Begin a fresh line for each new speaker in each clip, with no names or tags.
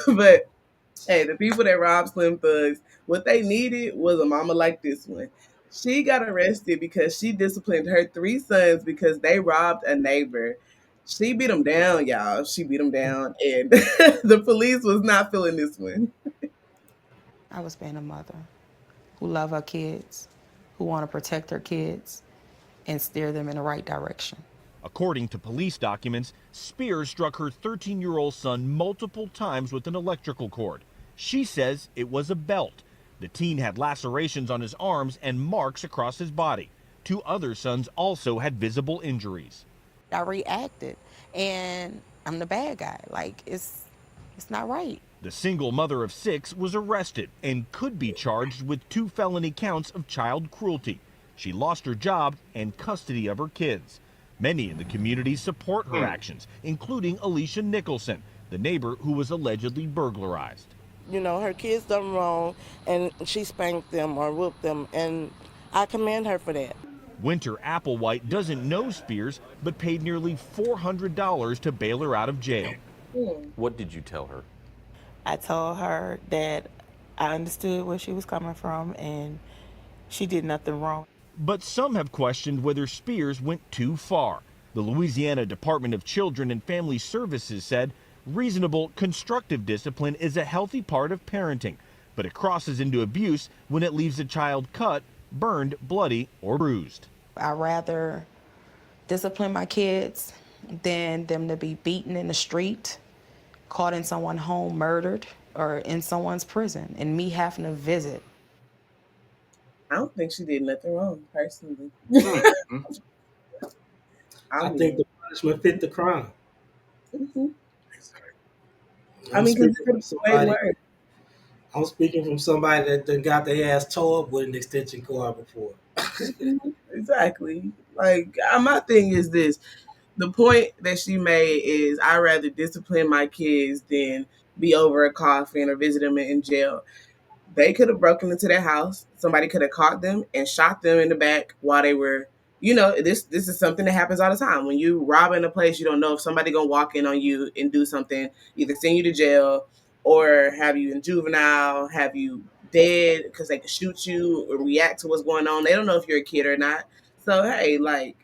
But hey, the people that robbed Slim Thugs, what they needed was a mama like this one. She got arrested because she disciplined her three sons because they robbed a neighbor. She beat them down, y'all. She beat them down, and the police was not feeling this one.
I was being a mother who love her kids, who want to protect her kids and steer them in the right direction.
According to police documents, Spears struck her 13-year-old son multiple times with an electrical cord. She says it was a belt. The teen had lacerations on his arms and marks across his body. Two other sons also had visible injuries.
I reacted, and I'm the bad guy. Like it's not right.
The single mother of six was arrested and could be charged with 2 felony counts of child cruelty. She lost her job and custody of her kids. Many in the community support her actions, including Alicia Nicholson, the neighbor who was allegedly burglarized.
Her kids done wrong, and she spanked them or whooped them, and I commend her for that.
Winter Applewhite doesn't know Spears, but paid nearly $400 to bail her out of jail.
What did you tell her?
I told her that I understood where she was coming from and she did nothing wrong.
But some have questioned whether Spears went too far. The Louisiana Department of Children and Family Services said reasonable, constructive discipline is a healthy part of parenting, but it crosses into abuse when it leaves a child cut, burned, bloody, or bruised.
I rather discipline my kids than them to be beaten in the street, caught in someone's home murdered, or in someone's prison, and me having to visit.
I don't think she did nothing wrong, personally. I
I think
mean,
the punishment fit the crime.
mhm. I
I'm
mean, because
speaking
it could
from
be way
somebody.
worse.
I'm speaking from somebody that done got their ass tore up with an extension cord before.
Mhm. Exactly. Like, my thing is this: the point that she made is I rather discipline my kids than be over a coffin or visit them in jail. They could have broken into their house. Somebody could have caught them and shot them in the back while they were, this is something that happens all the time. When you rob in a place, you don't know if somebody gonna walk in on you and do something, either send you to jail or have you in juvenile, have you dead because they could shoot you or react to what's going on. They don't know if you're a kid or not. So hey, like,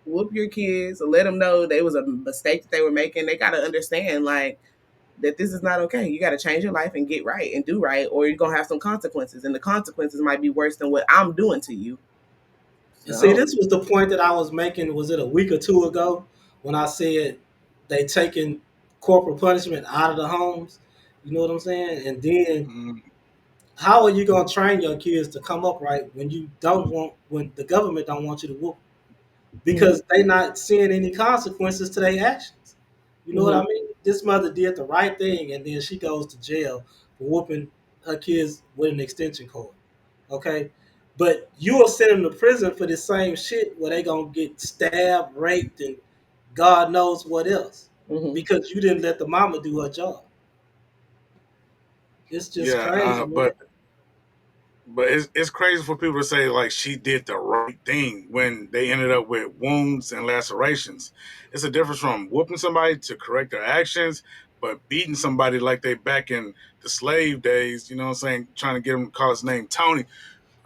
whoop your kids or let them know they was a mistake that they were making. They gotta understand like that this is not okay. You got to change your life and get right and do right, or you're gonna have some consequences, and the consequences might be worse than what I'm doing to you.
And see,
So,
this was the point that I was making. Was it a week or two ago when I said they taking corporal punishment out of the homes? You know what I'm saying? And then how are you gonna train your kids to come up right when the government don't want you to whoop
mhm,
because they not seeing any consequences to their actions? You know what I
mhm,
mean? This mother did the right thing, and then she goes to jail for whooping her kids with an extension cord. Okay, but you will send them to prison for the same shit where they gonna get stabbed, raped, and God knows what else
mhm.
because you didn't let the mama do her job. It's just
Yeah,
crazy, man.
but it's crazy for people to say like she did the right thing when they ended up with wounds and lacerations. It's a difference from whooping somebody to correct their actions, but beating somebody like they back in the slave days. You know what I'm saying? Trying to get him to call his name Tony,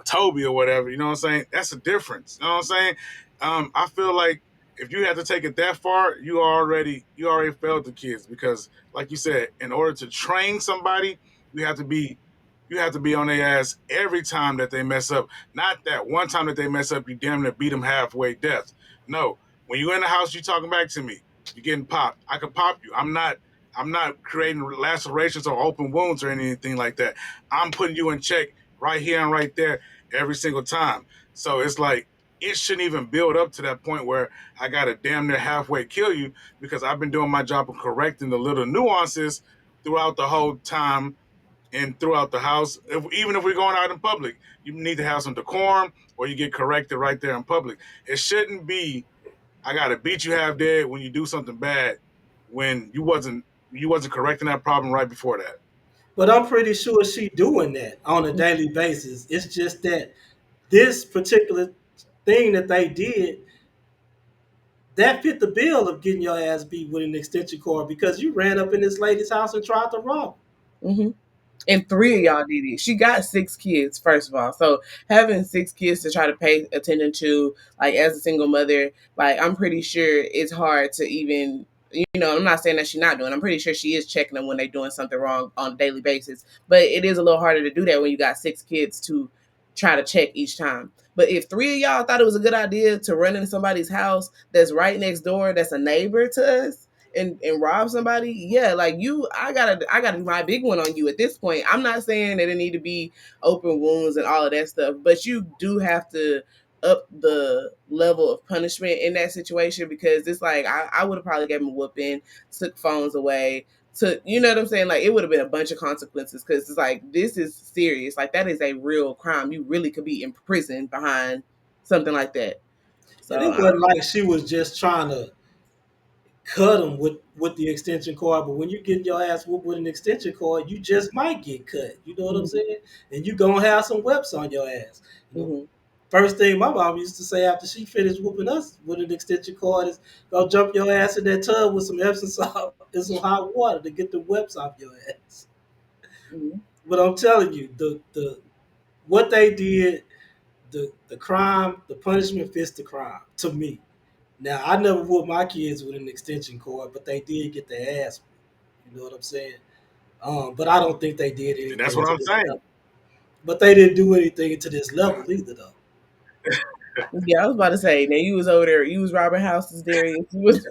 Toby or whatever. You know what I'm saying? That's a difference. You know what I'm saying? I feel like if you had to take it that far, you already failed the kids because, like you said, in order to train somebody, you have to be you have to be on their ass every time that they mess up. Not that one time that they mess up, you damn near beat them halfway death. No, when you in the house, you talking back to me. You're getting popped. I can pop you. I'm not. I'm not creating lacerations or open wounds or anything like that. I'm putting you in check right here and right there every single time. So it's like it shouldn't even build up to that point where I got to damn near halfway kill you because I've been doing my job of correcting the little nuances throughout the whole time and throughout the house. Even if we're going out in public, you need to have some decorum or you get corrected right there in public. It shouldn't be I got to beat you half dead when you do something bad when you wasn't correcting that problem right before that.
But I'm pretty sure she doing that on a daily basis. It's just that this particular thing that they did that fit the bill of getting your ass beat with an extension cord because you ran up in this lady's house and tried to rob her.
Hmm. And three of y'all did it. She got six kids, first of all. So having six kids to try to pay attention to, like as a single mother, like I'm pretty sure it's hard to even, I'm not saying that she's not doing. I'm pretty sure she is checking them when they're doing something wrong on a daily basis. But it is a little harder to do that when you got six kids to try to check each time. But if three of y'all thought it was a good idea to run into somebody's house that's right next door, that's a neighbor to us, and rob somebody, yeah, like I gotta do my big one on you at this point. I'm not saying that it need to be open wounds and all of that stuff, but you do have to up the level of punishment in that situation, because it's like I would have probably gave him a whooping, took phones away, took, you know what I'm saying? Like it would have been a bunch of consequences, because it's like this is serious. Like that is a real crime. You really could be imprisoned behind something like that.
And
So
it wasn't like she was just trying to cut them with the extension cord. But when you get your ass whooped with an extension cord, you just might get cut. You know what I'm
mhm,
saying? And you gonna have some webs on your ass. You know,
mhm,
first thing my mom used to say after she finished whooping us with an extension cord is, "Go jump your ass in that tub with some Epsom salt and some hot water to get the webs off your ass."
mhm.
But I'm telling you, the what they did, the crime, the punishment fits the crime to me. Now, I never whooped my kids with an extension cord, but they did get their ass whooped. You know what I'm saying? But I don't think they did
And that's
anything
what
to
I'm
this
saying.
level. But they didn't do anything to this level either, though.
Yeah, I was about to say. Now you was over there. You was robbing houses, Darius. You was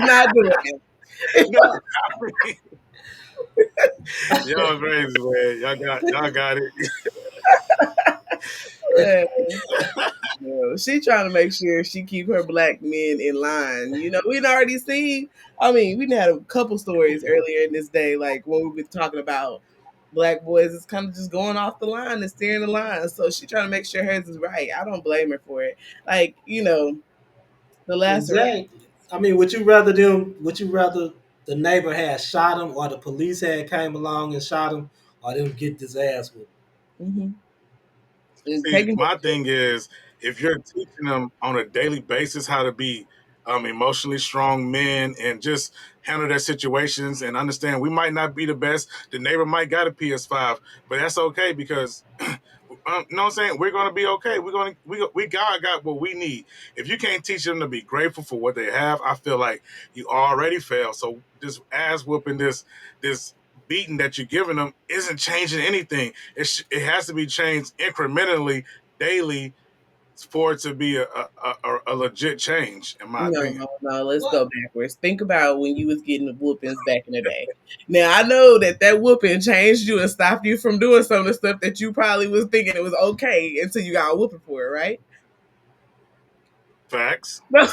not doing it.
No, I mean, y'all crazy, man. Y'all got it.
She trying to make sure she keep her black men in line. We'd already seen. I mean, we had a couple stories earlier in this day, like when we were talking about black boys is kind of just going off the line and steering the line. So she trying to make sure hers is right. I don't blame her for it. Like the lacerations.
Exactly. I mean, would you rather them? Would you rather the neighbor had shot him, or the police had came along and shot him, or them get this ass whooped?
Mm-hmm. And
See,
taking
my thing is, if you're teaching them on a daily basis how to be emotionally strong men and just handle their situations and understand we might not be the best, the neighbor might got a PS5, but that's okay because. You know what I'm saying? We're gonna be okay. We God got what we need. If you can't teach them to be grateful for what they have, I feel like you already failed. So this ass whooping, this beating that you're giving them isn't changing anything. It has to be changed incrementally daily for it to be a legit change, in my
No,
opinion.
no, no. Let's
What?
go backwards. Think about when you was getting the whoopings back in the day. Now I know that whooping changed you and stopped you from doing some of the stuff that you probably was thinking it was okay until you got a whooping for it, right?
Facts,
That's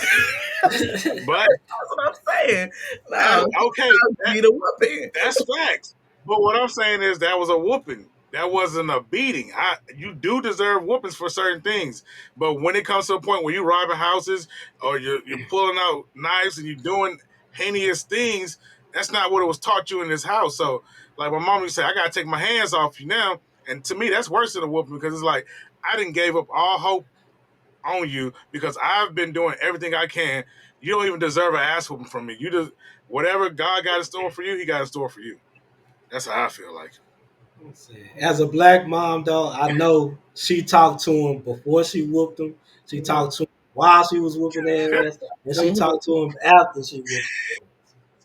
but
what I'm saying. No,
okay,
you need a whooping.
that's facts. But what I'm saying is that was a whooping. That wasn't a beating. You do deserve whoopings for certain things, but when it comes to a point where you're robbing houses or you're pulling out knives and you're doing heinous things, that's not what it was taught you in this house. So, like my mom used to say, I gotta take my hands off you now. And to me, that's worse than a whooping because it's like I didn't gave up all hope on you because I've been doing everything I can. You don't even deserve an ass whooping from me. You just whatever God got in store for you, He got in store for you. That's how I feel like.
As a black mom, though, I know she talked to him before she whooped him. She
Mhm,
talked to him while she was whooping their ass, and she
mhm.
talked to him after she whooped their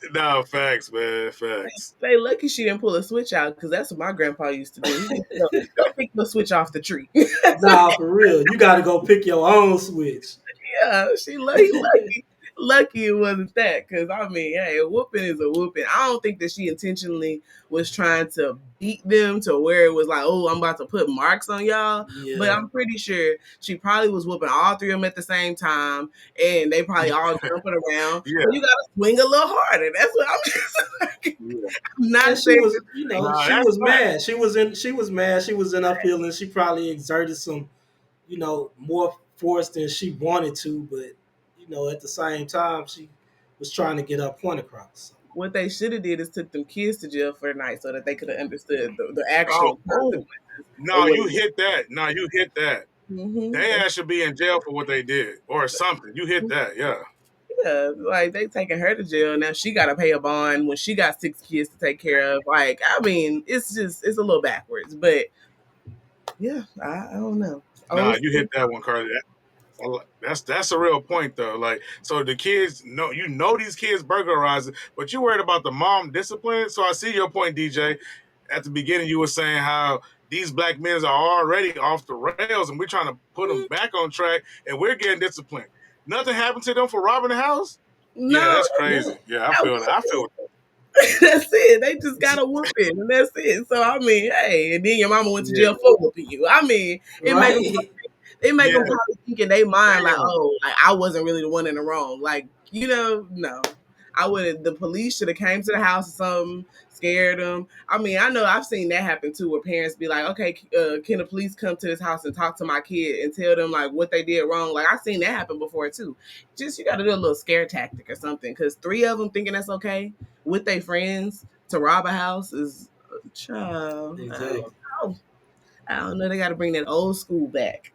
ass.
No, facts, man, facts.
Say, lucky she didn't pull a switch out, because that's what my grandpa used to do. He used to go pick the switch off the tree.
Nah, for real, you got to go pick your own switch.
Yeah, lucky it wasn't that, because I mean, hey, a whooping is a whooping. I don't think that she intentionally was trying to beat them to where it was like, oh, I'm about to put marks on y'all. But
Yeah,
I'm pretty sure she probably was whooping all three of them at the same time, and they probably all jumping around.
Yeah,
So you gotta swing a little harder. That's what I'm just like.
yeah.
I'm
and
not
she
saying
was,
it's right.
Nah,
she
that's
was
facts.
mad. She was mad. She was in her feelings. She probably exerted some, more force than she wanted to, but at the same time, she was trying to get her point across.
What they should have did is took them kids to jail for the night so that they could have understood the
Oh,
actual
oh.
consequences of
No,
what
you
it was.
hit that. No, you hit that.
Mm-hmm.
They ass should be in jail for what they did or something. You hit that, yeah.
Yeah, like they taking her to jail now. She got to pay a bond when she got 6 kids to take care of. Like, I mean, it's a little backwards, but yeah, I don't know.
Nah,
Old
you
school.
hit that one, Carly. That's a real point though. Like, so the kids know these kids burglarizing, but you worried about the mom discipline. So I see your point, DJ. At the beginning, you were saying how these black men are already off the rails, and we're trying to put them back on track, and we're getting disciplined. Nothing happened to them for robbing the house. Yeah,
No,
that's crazy. Yeah, I
that
feel that. I feel
that's it. They just got a whooping, and that's it. So I mean, hey, and then your mama went to
yeah,
jail for whooping you. I mean, it make them
Right.
it make
yeah.
them probably think in their mind like,
Damn.
oh, like I wasn't really the one in the wrong. Like, no. I would have. The police should have came to the house or something, scared them. I mean, I know I've seen that happen too, where parents be like, "Okay, can the police come to this house and talk to my kid and tell them like what they did wrong?" Like I've seen that happen before too. Just you got to do a little scare tactic or something, because three of them thinking that's okay with their friends to rob a house is, child.
Exactly.
I don't know. They got to bring that old school back.